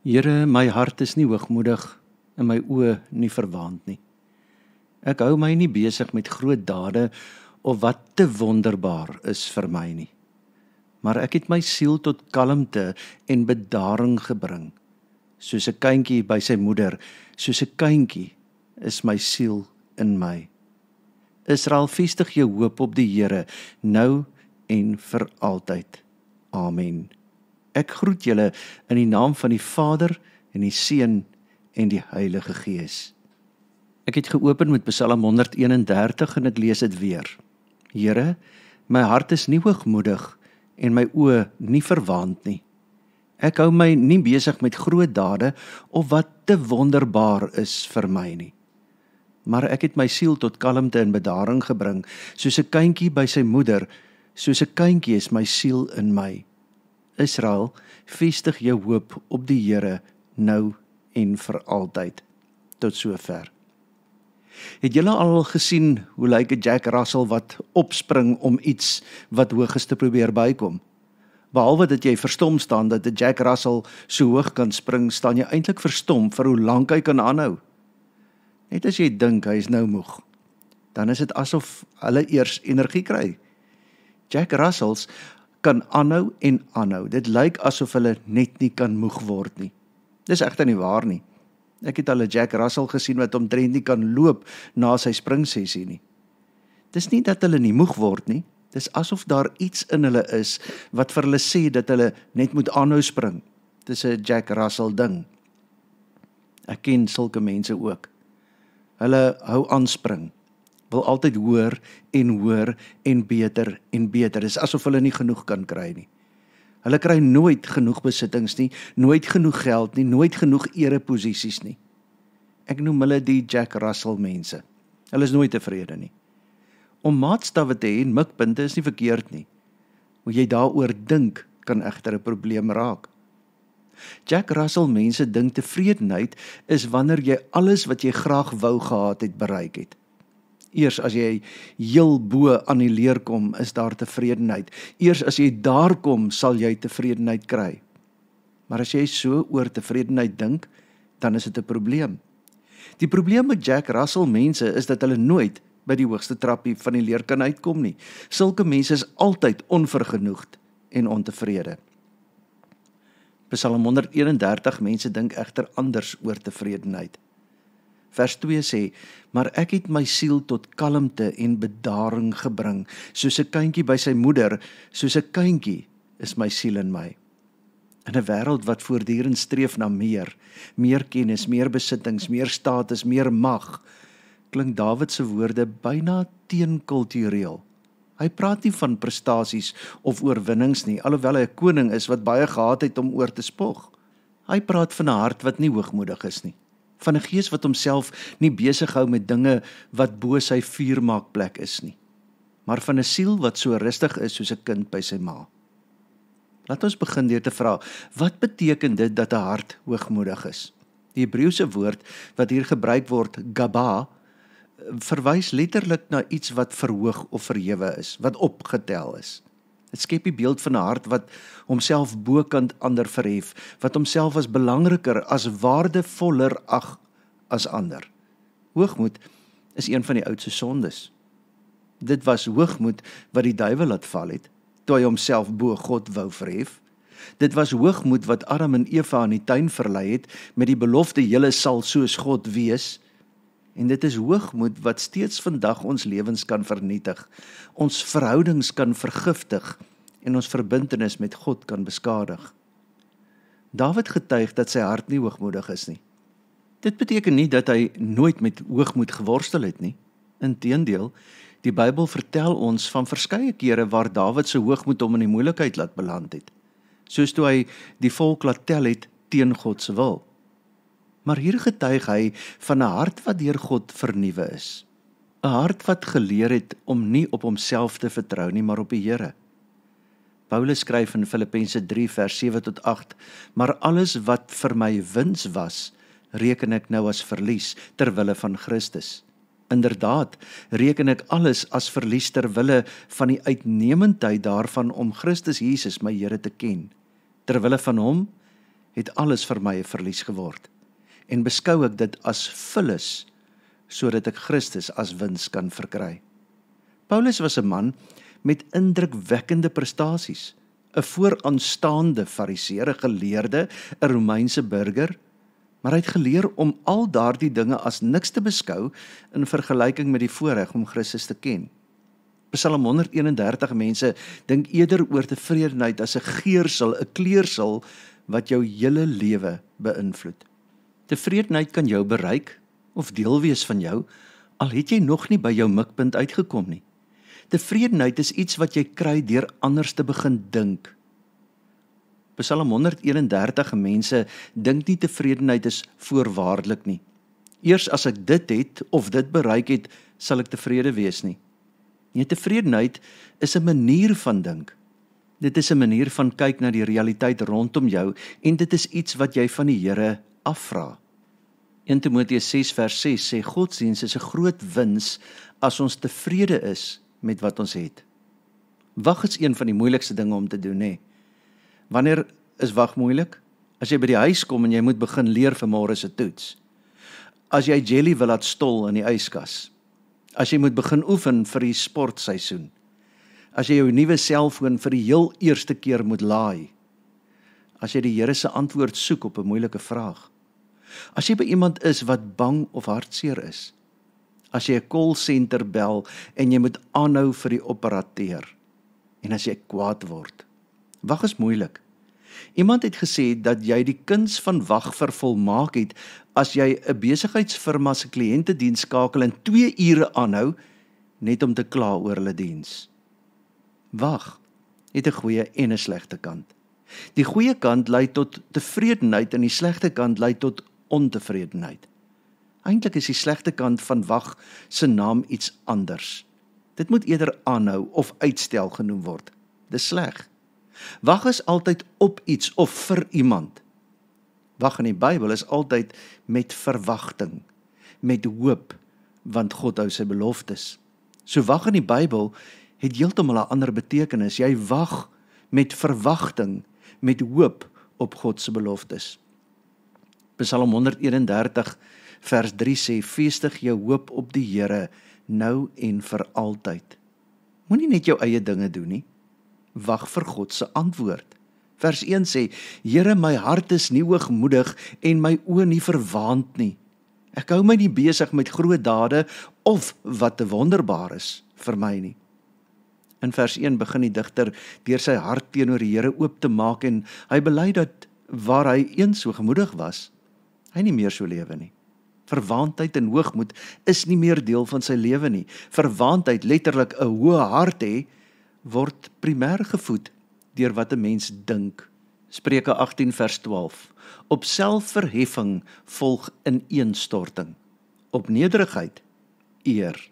Here, my hart is nie hoogmoedig en my oë nie verwaand nie. Ek hou my nie besig met groot dade of wat te wonderbaar is vir my nie. Maar ek het my siel tot kalmte en bedaring gebring. Soos 'n kindjie by sy moeder, soos 'n kindjie is my siel in my. Israel, vestig jou hoop op die Here, nou en vir altyd. Amen. Ek groet julle in die naam van die Vader en die Seun en die Heilige Gees. Ek het geopen met Psalm 131 en ek lees dit weer. Here, my hart is nie hoogmoedig en my oë nie verwaand nie. Ek hou my nie besig met groot dade of wat te wonderbaar is vir my nie. Maar ek het my siel tot kalmte en bedaring gebring, soos 'n kindjie by sy moeder, soos 'n kindjie is my siel in my. Israel, vestig jou hoop op die Here, nou en vir altyd. Tot sover. Het julle al gesien hoe lyk 'n Jack Russell wat opspring om iets wat hoog is te probeer bykom? Behalwe dat jy verstom staan dat 'n Jack Russell so hoog kan spring, staan jy eintlik verstom vir hoe lank hy kan aanhou. Net as jy dink hy is nou moeg, dan is dit asof hulle eers energie kry. Jack Russells kan aanhou en aanhou. Dit lyk asof hulle net nie kan moeg word nie. Dis egter nie waar nie. Ek het al 'n Jack Russell gesien wat omtrent nie kan loop na sy springsessie nie. Dis nie dat hulle nie moeg word nie. Dis asof daar iets in hulle is wat vir hulle sê dat hulle net moet aanhou spring. Dis 'n Jack Russell ding. Ek ken sulke mense ook. Hulle hou aanspring, wil altyd hoër en beter. Dis asof hulle nie genoeg kan kry nie. Hulle kry nooit genoeg besittings nie, nooit genoeg geld nie, nooit genoeg ereposisies nie. Ek noem hulle die Jack Russell mense. Hulle is nooit tevrede nie. Om maatstawwe te hê en mikpunte is nie verkeerd nie. Hoe jy daaroor dink, kan egter 'n probleem raak. Jack Russell mense dink tevredenheid is wanneer jy alles wat jy graag wou gehad het bereik het. Eers as jy heel bo aan die leer kom, is daar tevredenheid. Eers as jy daar kom, sal jy tevredenheid kry. Maar as jy so oor tevredenheid dink, dan is dit 'n probleem. Die probleem met Jack Russell mense is dat hulle nooit by die hoogste trappie van die leer kan uitkom nie. Sulke mense is altyd onvergenoegd en ontevrede. Psalm 131 mense dink egter anders oor tevredenheid. Vers 2 sê, maar ek het my siel tot kalmte en bedaring gebring, soos 'n kindjie by sy moeder, soos 'n kindjie is my siel in my. In 'n wêreld wat voortdurend streef na meer kennis, meer besittings, meer status, meer mag, klink Dawid se woorde byna teenkultureel. Hy praat nie van prestasies of oorwinnings nie, alhoewel hy 'n koning is wat baie gehad het om oor te spog. Hy praat van 'n hart wat nie hoogmoedig is nie, van 'n gees wat homself nie besig hou met dinge wat bo sy vuurmaakplek is nie, maar van 'n siel wat so rustig is soos 'n kind by sy ma. Laat ons begin deur te vra, wat beteken dit dat 'n hart hoogmoedig is? Die Hebreëse woord wat hier gebruik word, gaba, verwys letterlik na iets wat verhoog of verhewe is, wat opgetel is. Dit skep die beeld van 'n hart wat homself bokant ander verhef, wat homself as belangriker, as waardevoller ag as ander. Hoogmoed is een van die oudste sondes. Dit was hoogmoed wat die duiwel laat val het, toe hy homself bo God wou verhef. Dit was hoogmoed wat Adam en Eva in die tuin verlei het, met die belofte, julle sal soos God wees. En dit is hoogmoed wat steeds vandag ons lewens kan vernietig, ons verhoudings kan vergiftig en ons verbintenis met God kan beskadig. Dawid getuig dat sy hart nie hoogmoedig is nie. Dit beteken nie dat hy nooit met hoogmoed geworstel het nie. Inteendeel, die Bybel vertel ons van verskeie kere waar Dawid se hoogmoed hom in die moeilikheid laat beland het, soos toe hy die volk laat tel het teen God se wil. Maar hier getuig hy van 'n hart wat deur God vernuwe is. 'n Hart wat geleer het om nie op homself te vertrou nie, maar op die Here. Paulus skryf in Filippense 3 vers 7 tot 8, maar alles wat vir my wins was, reken ek nou as verlies ter wille van Christus. Inderdaad, reken ek alles as verlies ter wille van die uitnemendheid daarvan om Christus Jesus my Here te ken. Ter wille van hom het alles vir my 'n verlies geword, en beskou ek dit as vullis, sodat ek Christus as wins kan verkry. Paulus was 'n man met indrukwekkende prestasies, 'n vooraanstaande fariseer, 'n geleerde, 'n Romeinse burger, maar hy het geleer om al daardie dinge as niks te beskou in vergelyking met die voorreg om Christus te ken. Psalm 131 mense dink eerder oor tevredenheid as 'n geursel, 'n kleursel wat jou hele lewe beïnvloed. Tevredenheid kan jou bereik of deel wees van jou, al het jy nog nie by jou mikpunt uitgekom nie. Tevredenheid is iets wat jy kry deur anders te begin dink. Psalm 131 mense dink nie tevredenheid is voorwaardelik nie. Eers as ek dit het of dit bereik het, sal ek tevrede wees nie. Nee, tevredenheid is 'n manier van dink. Dit is 'n manier van kyk na die realiteit rondom jou en dit is iets wat jy van die Here afvra. 1 Timoteus 6 vers 6 sê godsdiens is 'n groot wins as ons tevrede is met wat ons het. Wag is een van die moeilikste dinge om te doen, hè. Wanneer is wag moeilik? As jy by die huis kom en jy moet begin leer vir môre se toets. As jy jelly wil laat stol in die yskas. As jy moet begin oefen vir die sportseisoen. As jy jou nuwe selfoon vir die heel eerste keer moet laai. As jy die Here se antwoord soek op 'n moeilike vraag. As jy by iemand is wat bang of hartseer is. As jy 'n call center bel en jy moet aanhou vir die operateur. En as jy kwaad word. Wag is moeilik. Iemand het gesê dat jy die kuns van wag vervolmaak het as jy 'n besigheidsfirma se kliëntediens skakel en 2 ure aanhou net om te kla oor hulle diens. Wag het 'n goeie en 'n slegte kant. Die goeie kant lei tot tevredenheid en die slegte kant lei tot ontevredenheid. Eintlik is die slegte kant van wag se naam iets anders. Dit moet eerder aanhou of uitstel genoem word. Dis sleg. Wag is altyd op iets of vir iemand. Wag in die Bybel is altyd met verwagting, met hoop, want God hou sy beloftes. So wag in die Bybel het heeltemal 'n ander betekenis. Jy wag met verwagting, met hoop op God se beloftes. Psalm 131 vers 3 sê, vestig jou hoop op die Here, nou en vir altyd. Moenie net jou eie dinge doen nie. Wag vir God se antwoord. Vers 1 sê, Here, my hart is nie hoogmoedig en my oë nie verwaand nie. Ek hou my nie besig met groot dade of wat te wonderbaar is vir my nie. In vers 1 begin die digter deur sy hart teenoor die Here oop te maak en hy bely dat waar hy eens so gemoedig was, hy nie meer so lewe nie. Verwaandheid en hoogmoed is nie meer deel van sy lewe nie. Verwaandheid, letterlik 'n hoë hart hê, word primêr gevoed deur wat 'n mens dink. Spreuke 18 vers 12. Op selfverheffing volg ineenstorting. Op nederigheid eer.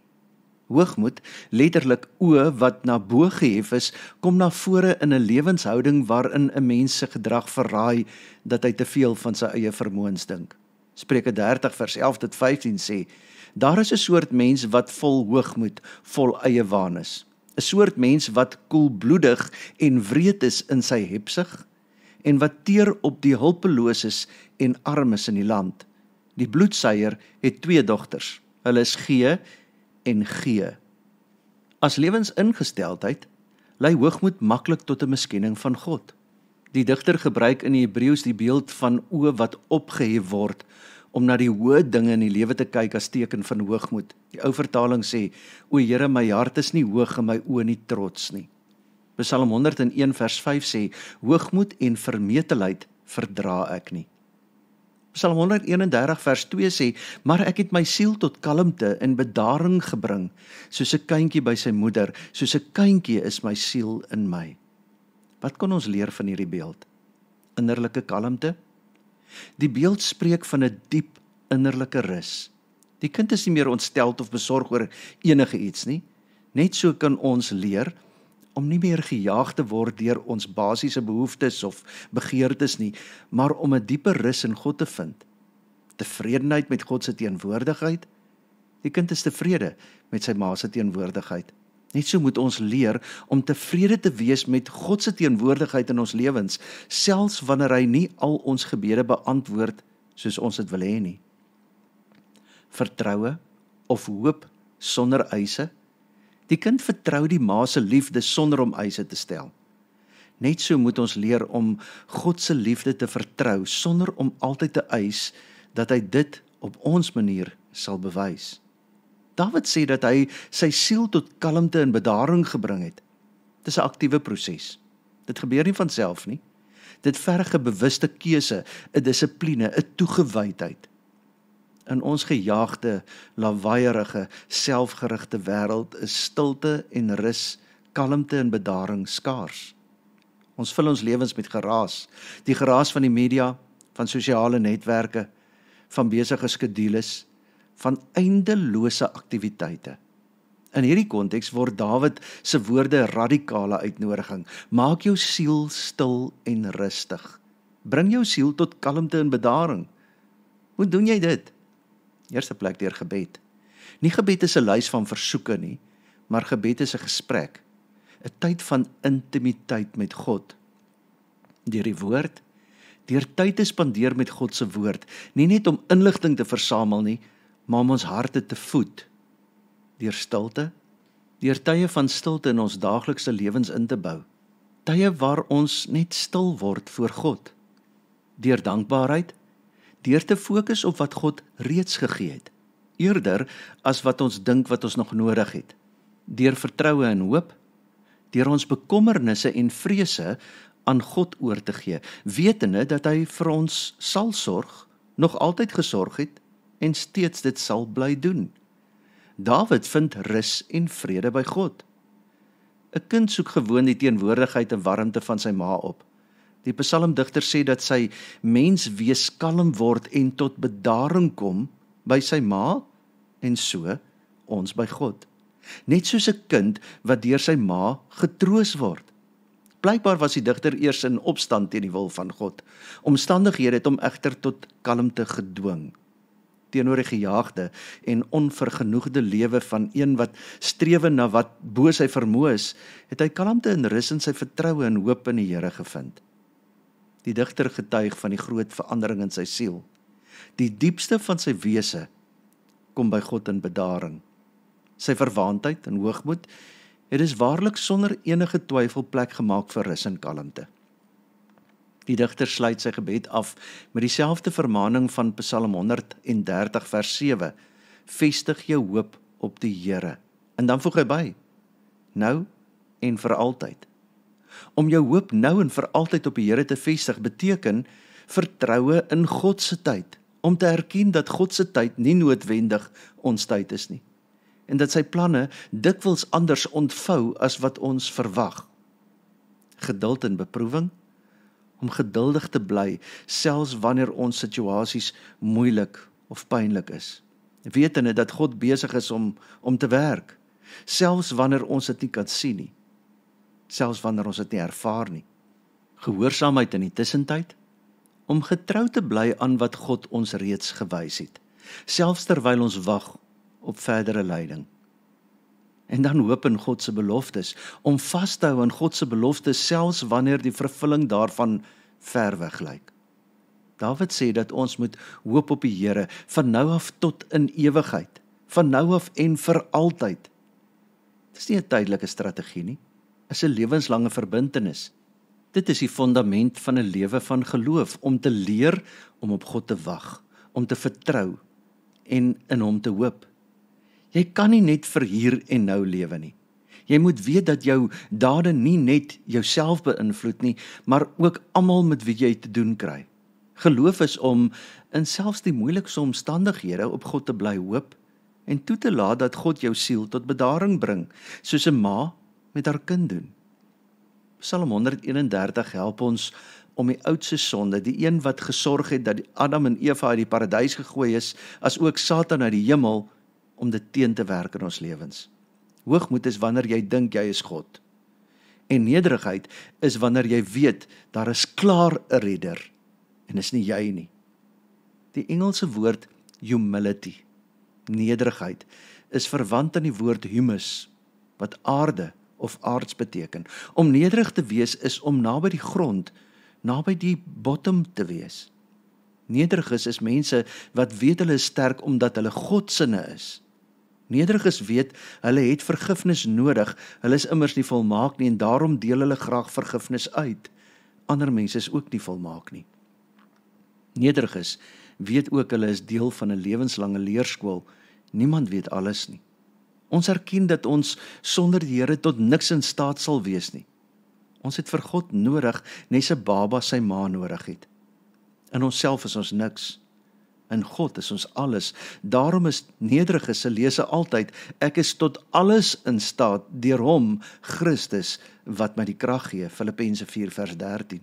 Hoogmoed, letterlik oë wat na bo gehef is, kom na vore in 'n lewenshouding waarin 'n mens se gedrag verraai dat hy te veel van sy eie vermoëns dink. Spreuke 30 vers 11 tot 15 sê, daar is 'n soort mens wat vol hoogmoed, vol eie waan is. 'n Soort mens wat koelbloedig en wreed is in sy hebsug en wat teer op die hulpeloses en armes in die land. Die bloedseier het 2 dogters. Hulle is G en G. As lewensingesteldheid lei hoogmoed maklik tot 'n miskenning van God. Die digter gebruik in die Hebreëus die beeld van oë wat opgehef word om na die hoë dinge in die lewe te kyk as teken van hoogmoed. Die ou vertaling sê, o Here, my hart is nie hoog en my oë nie trots nie. Psalm 101 vers 5 sê, hoogmoed en vermetelheid verdra ek nie. Psalm 131 vers 2 sê, maar ek het my siel tot kalmte en bedaring gebring, soos 'n kindjie by sy moeder, soos 'n kindjie is my siel in my. Wat kon ons leer van hierdie beeld? Innerlike kalmte? Die beeld spreek van 'n diep innerlike rus. Die kind is nie meer ontsteld of besorg oor enige iets nie. Net so kan ons leer om nie meer gejaag te word deur ons basiese behoeftes of begeertes nie, maar om 'n dieper rus in God te vind. Tevredenheid met God se teenwoordigheid. Die kind is tevrede met sy ma se teenwoordigheid. Net so moet ons leer om tevrede te wees met God se teenwoordigheid in ons lewens, selfs wanneer hy nie al ons gebede beantwoord soos ons dit wil hê nie. Vertroue of hoop sonder eise. Die kind vertrou die ma se liefde sonder om eise te stel. Net so moet ons leer om God se liefde te vertrou sonder om altyd te eis dat hy dit op ons manier sal bewys. Dawid sê dat hy sy siel tot kalmte en bedaring gebring het. Dit is 'n aktiewe proses. Dit gebeur nie van self nie. Dit verg 'n bewuste keuse, 'n dissipline, 'n toegewydheid. In ons gejaagde, lawaaierige, selfgerigte wêreld is stilte en rus, kalmte en bedaring skaars. Ons vul ons lewens met geraas, die geraas van die media, van sosiale netwerke, van besige skedules, van eindelose aktiwiteite. In hierdie konteks word Dawid se woorde radikale uitnodiging. Maak jou siel stil en rustig. Bring jou siel tot kalmte en bedaring. Hoe doen jy dit? Eerste plek deur gebed. Nie gebed is 'n lys van versoeke nie, maar gebed is 'n gesprek, 'n tyd van intimiteit met God. Deur die woord, deur tyd te spandeer met God se woord, nie net om inligting te versamel nie, maar om ons harte te voed. Deur stilte, deur tye van stilte in ons daaglikse lewens in te bou. Tye waar ons net stil word voor God. Deur dankbaarheid, deur te fokus op wat God reeds gegee het, eerder as wat ons dink wat ons nog nodig het. Deur vertroue en hoop, deur ons bekommernisse en vrese aan God oor te gee, wetende dat hy vir ons sal sorg, nog altyd gesorg het en steeds dit sal bly doen. Dawid vind rus en vrede by God. 'n Kind soek gewoon die teenwoordigheid en warmte van sy ma op. Die psalmdigter sê dat sy menswees kalm word en tot bedaring kom by sy ma en so ons by God. Net soos 'n kind wat deur sy ma getroos word. Blykbaar was die digter eers in opstand teen die wil van God. Omstandighede het hom egter tot kalmte gedwing. Teenoor die gejaagde en onvergenoegde lewe van een wat strewe na wat bo sy vermoë is, het hy kalmte en rus in sy vertroue en hoop in die Here gevind. Die digter getuig van die groot verandering in sy siel. Die diepste van sy wese kom by God in bedaring. Sy verwaandheid en hoogmoed het dus waarlik sonder enige twyfel plek gemaak vir rus en kalmte. Die digter sluit sy gebed af met dieselfde vermaning van Psalm 130 vers 7. Vestig jou hoop op die Here. En dan voeg hy by, nou en vir altyd. Om jou hoop nou en vir altyd op die Here te vestig beteken vertroue in God se tyd, om te erken dat God se tyd nie noodwendig ons tyd is nie, en dat sy planne dikwels anders ontvou as wat ons verwag. Geduld in beproewing, om geduldig te bly, selfs wanneer ons situasies moeilik of pynlik is. Wetende dat God besig is om te werk, selfs wanneer ons dit nie kan sien nie, selfs wanneer ons dit nie ervaar nie. Gehoorsaamheid in die tussentyd, om getrou te bly aan wat God ons reeds gewys het, selfs terwyl ons wag op verdere leiding. En dan hoop in God se beloftes, om vas te hou aan God se beloftes, selfs wanneer die vervulling daarvan ver weg lyk. Dawid sê dat ons moet hoop op die Here, van nou af tot in ewigheid, van nou af en vir altyd. Dit is nie 'n tydelike strategie nie, dit is 'n lewenslange verbintenis. Dit is die fondament van 'n lewe van geloof, om te leer om op God te wag, om te vertrou en in hom te hoop. Jy kan nie net vir hier en nou lewe nie. Jy moet weet dat jou dade nie net jouself beïnvloed nie, maar ook almal met wie jy te doen kry. Geloof is om in selfs die moeilikste omstandighede op God te bly hoop en toe te laat dat God jou siel tot bedaring bring, soos 'n ma met haar kind doen. Psalm 131 help ons om die oudste sonde, die een wat gesorg het dat Adam en Eva uit die paradys gegooi is, as ook Satan uit die hemel, om dit teen te werk in ons lewens. Hoogmoed is wanneer jy dink jy is God. En nederigheid is wanneer jy weet, daar is klaar 'n redder, en is nie jy nie. Die Engelse woord humility, nederigheid, is verwant aan die woord humus, wat aarde of aards beteken. Om nederig te wees is om naby die grond, naby die bottom te wees. Nederiges is mense wat weet hulle is sterk omdat hulle godsinne is. Nederiges weet hulle het vergifnis nodig, hulle is immers nie volmaak nie en daarom deel hulle graag vergifnis uit. Ander mense is ook nie volmaak nie. Nederiges weet ook hulle is deel van 'n lewenslange leerskool. Niemand weet alles nie. Ons erken dat ons sonder die Here tot niks in staat sal wees nie. Ons het vir God nodig, net 'n baba sy ma nodig het. In onsself is ons niks. In God is ons alles. Daarom is nederiges se lese altyd, ek is tot alles in staat deur hom, Christus, wat my die krag gee, Filippense 4 vers 13.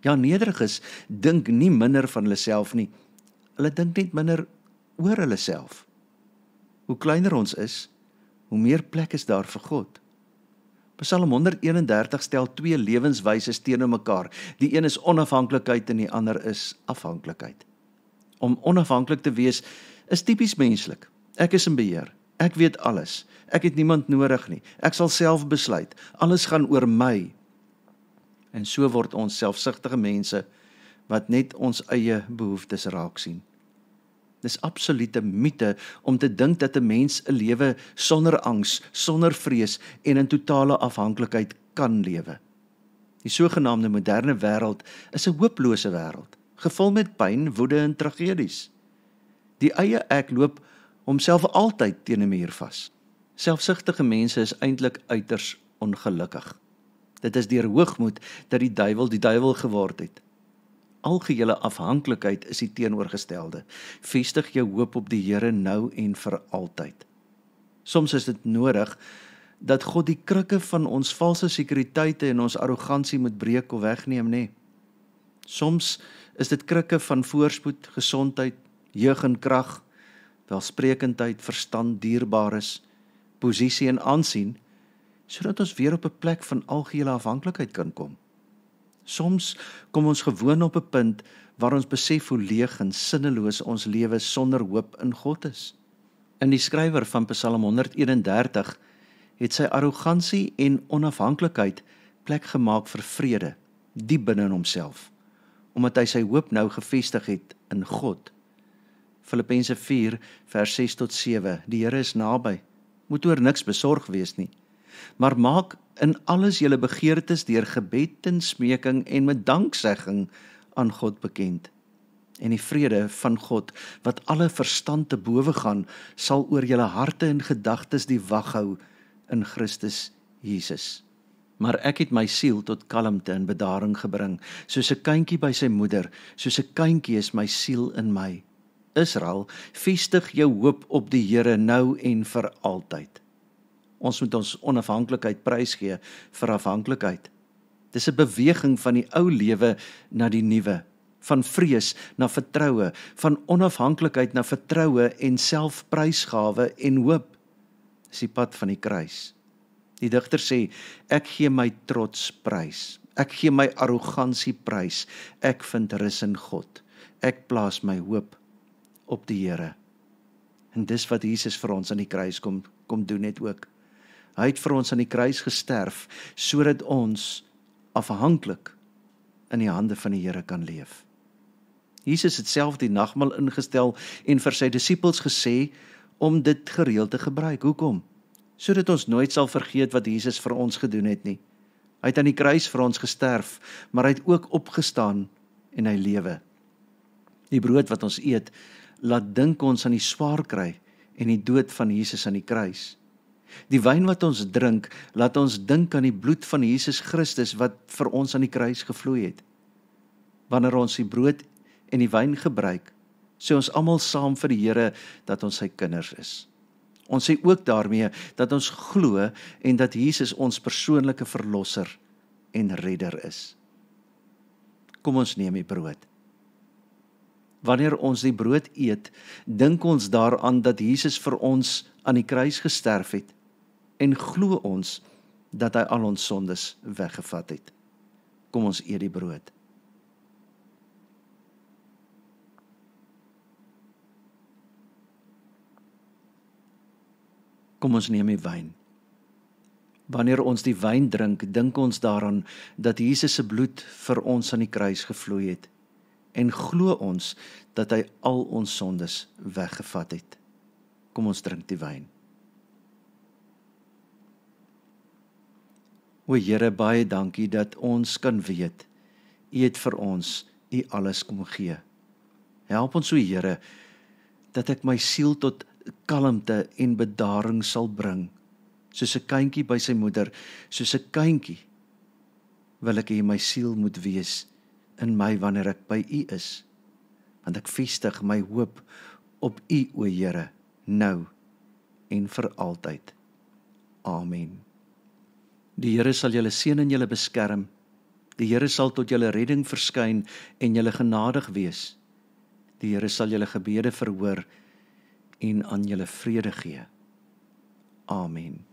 Ja, nederiges dink nie minder van hulle self nie. Hulle dink net minder oor hulle self. Hoe kleiner ons is, hoe meer plek is daar vir God. Psalm 131 stel twee lewenswyses teenoor mekaar. Die een is onafhanklikheid en die ander is afhanklikheid. Om onafhanklik te wees is tipies menslik. Ek is in beheer. Ek weet alles. Ek het niemand nodig nie. Ek sal self besluit. Alles gaan oor my. En so word ons selfsugtige mense wat net ons eie behoeftes raak sien. Dis absolute mite om te dink dat 'n mens 'n lewe sonder angs, sonder vrees en in totale afhanklikheid kan lewe. Die sogenaamde moderne wêreld is 'n hopelose wêreld, gevul met pyn, woede en tragedies. Die eie ek loop homself altyd teen 'n muur vas. Selfsugtige mense is eintlik uiters ongelukkig. Dit is deur hoogmoed dat die duiwel geword het. Algehele afhanklikheid is die teenoorgestelde. Vestig jou hoop op die Here nou en vir altyd. Soms is dit nodig dat God die krikke van ons valse sekuriteite en ons arrogansie moet breek of wegneem, nee. Soms is dit krikke van voorspoed, gesondheid, jeug en krag, welsprekendheid, verstand, dierbares, posisie en aansien, sodat ons weer op 'n plek van algehele afhanklikheid kan kom. Soms kom ons gewoon op 'n punt waar ons besef hoe leeg en sinneloos ons lewe sonder hoop in God is. In die skrywer van Psalm 131 het sy arrogansie en onafhanklikheid plek gemaak vir vrede, diep binne in homself, omdat hy sy hoop nou gevestig het in God. Filippense 4 vers 6 tot 7, die Here is naby, moet oor niks besorg wees nie, maar maak in alles julle begeertes deur gebed en smeking en met danksegging aan God bekend. En die vrede van God, wat alle verstand te bowe gaan, sal oor julle harte en gedagtes die wag hou in Christus Jesus. Maar ek het my siel tot kalmte en bedaring gebring, soos 'n kindjie by sy moeder, soos 'n kindjie is my siel in my. Israel, vestig jou hoop op die Here nou en vir altyd. Ons moet ons onafhanklikheid prysgee vir afhanklikheid. Dis 'n beweging van die ou lewe na die nuwe, van vrees na vertroue, van onafhanklikheid na vertroue en selfprysgawe en hoop. Dis die pad van die kruis. Die digter sê, ek gee my trots prys, ek gee my arrogansie prys, ek vind rus in God, ek plaas my hoop op die Here. En dis wat Jesus vir ons aan die kruis kom doen net ook. Hy het vir ons aan die kruis gesterf, sodat ons afhanklik in die hande van die Here kan leef. Jesus het self die nagmaal ingestel en vir sy disippels gesê om dit gereeld te gebruik. Hoekom? Sodat ons nooit sal vergeet wat Jesus vir ons gedoen het nie. Hy het aan die kruis vir ons gesterf, maar hy het ook opgestaan en hy lewe. Die brood wat ons eet, laat dink ons aan die swaar kry en die dood van Jesus aan die kruis. Die wyn wat ons drink, laat ons dink aan die bloed van Jesus Christus wat vir ons aan die kruis gevloei het. Wanneer ons die brood en die wyn gebruik, sê ons almal saam vir die Here dat ons sy kinders is. Ons sê ook daarmee dat ons glo en dat Jesus ons persoonlike verlosser en redder is. Kom ons neem die brood. Wanneer ons die brood eet, dink ons daaraan dat Jesus vir ons aan die kruis gesterf het en glo ons dat hy al ons sondes weggevat het. Kom ons eet die brood. Kom ons neem die wyn. Wanneer ons die wyn drink, dink ons daaraan dat Jesus se bloed vir ons aan die kruis gevloei het en glo ons dat hy al ons sondes weggevat het. Kom ons drink die wyn. O Here, baie dankie dat ons kan weet, U het vir ons U alles kom gee. Help ons, o Here, dat ek my siel tot kalmte en bedaring sal bring, soos 'n kindjie by sy moeder, soos 'n kindjie wil ek hê my siel moet wees in my wanneer ek by U is, want ek vestig my hoop op U, o Here, nou en vir altyd. Amen. Die Here sal julle seën en julle beskerm. Die Here sal tot julle redding verskyn en julle genadig wees. Die Here sal julle gebede verhoor en aan julle vrede gee. Amen.